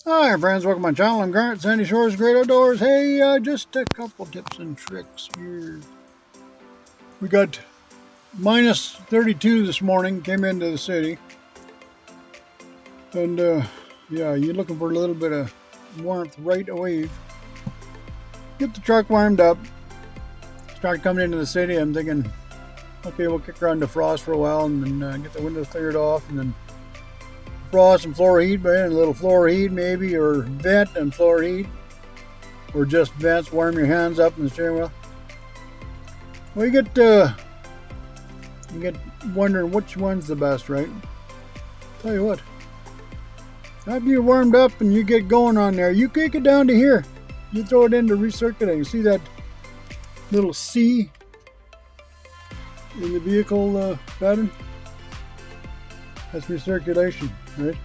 Hi friends, welcome to my channel. I'm Grant, Sandy Shores Great Outdoors. Hey, just a couple tips and tricks here. We got minus 32 this morning, came into the city. And yeah, you're looking for a little bit of warmth right away. Get the truck warmed up. Start coming into the city. I'm thinking, okay, we'll kick around the frost for a while and then get the windows cleared off and then frost and floor heat, and a little floor heat maybe, or vent and floor heat, or just vents, warm your hands up in the steering wheel. Well, you get wondering which one's the best, right? Tell you what, after you're warmed up and you get going on there, you kick it down to here. You throw it into recirculating. See that little C in the vehicle pattern? That's recirculation, right?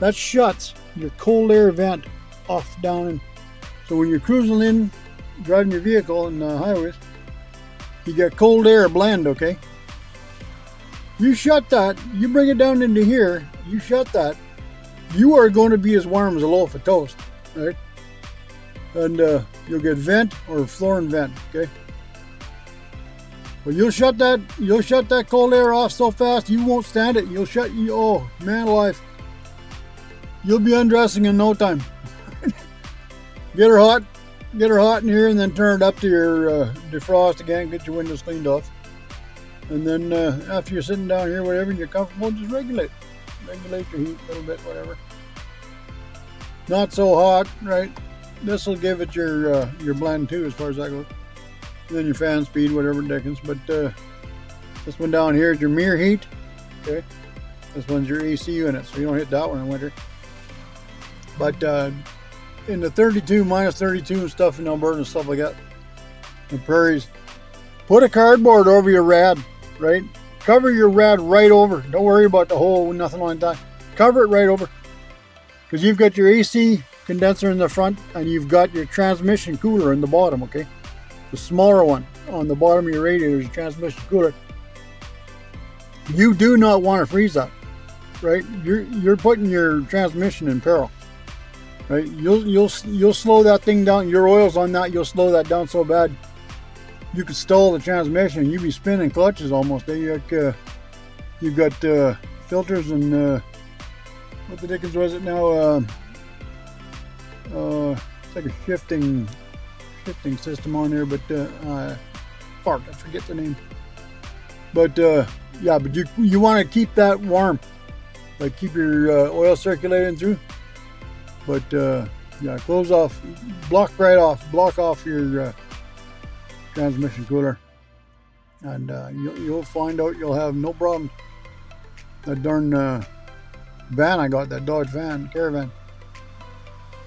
That shuts your cold air vent off down. And so when you're cruising in, driving your vehicle in highways, you get cold air blend, okay? You shut that, you bring it down into here, you shut that, you are going to be as warm as a loaf of toast, right? And you'll get vent or floor and vent, okay? Well, you'll shut that cold air off so fast you won't stand it. Oh man alive, you'll be undressing in no time. Get her hot in here, and then turn it up to your defrost again. Get your windows cleaned off, and then after you're sitting down here, whatever, and you're comfortable, just regulate your heat a little bit, whatever. Not so hot, right? This will give it your blend too, as far as that goes. And then your fan speed, whatever dickens. But this one down here is your mirror heat. Okay, this one's your AC unit, so you don't hit that one in winter. But in the 32, minus 32 and stuff in Alberta and stuff like that, the prairies, put a cardboard over your rad, right? Cover your rad right over. Don't worry about the hole, nothing like that. Cover it right over, because you've got your AC condenser in the front and you've got your transmission cooler in the bottom, okay? The smaller one on the bottom of your radiator is your transmission cooler. You do not want to freeze that, right? You're putting your transmission in peril, right? You'll slow that thing down. Your oil's on that. You'll slow that down so bad you could stall the transmission. You'd be spinning clutches almost. You've got filters and what the dickens was it now? It's like a shifting system on there, but I forget the name. But yeah, but you want to keep that warm, like keep your oil circulating through. But yeah, block off your transmission cooler, and you'll find out you'll have no problem. That darn van I got, that Dodge van, caravan.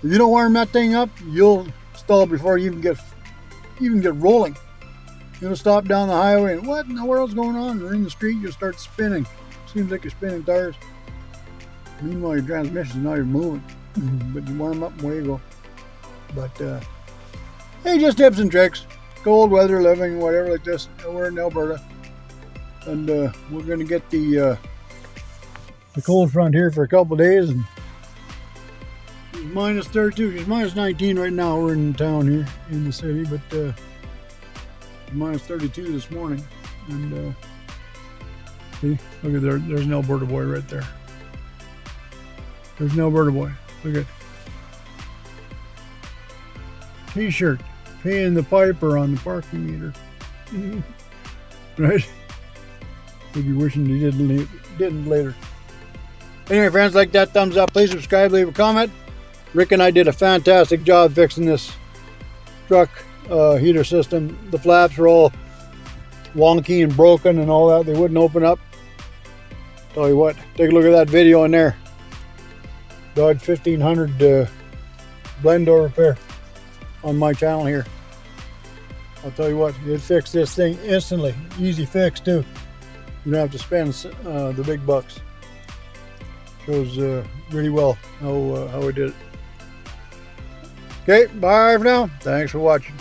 If you don't warm that thing up, you'll stall before you even get rolling. You'll stop down the highway and what in the world's going on? You're in the street, you'll start spinning. Seems like you're spinning tires. Meanwhile, your transmission's not even moving. But you warm up and away you go. But hey, just tips and tricks. Cold weather living, whatever like this. We're in Alberta, and we're gonna get the cold front here for a couple days, and it's minus 32. It's minus 19 right now. We're in town here in the city, but minus 32 this morning. And see, look at there. There's an Alberta boy right there. There's an Alberta boy. Look at T-shirt, paying the piper on the parking meter. Right? We'll be wishing he didn't later. Anyway, friends, like that thumbs up. Please subscribe, leave a comment. Rick and I did a fantastic job fixing this truck heater system. The flaps were all wonky and broken and all that. They wouldn't open up. Tell you what, take a look at that video in there. Dodge 1500 blend door repair on my channel here. I'll tell you what, it fixed this thing instantly. Easy fix too. You don't have to spend the big bucks. Shows really well how we did it. Okay, bye for now. Thanks for watching.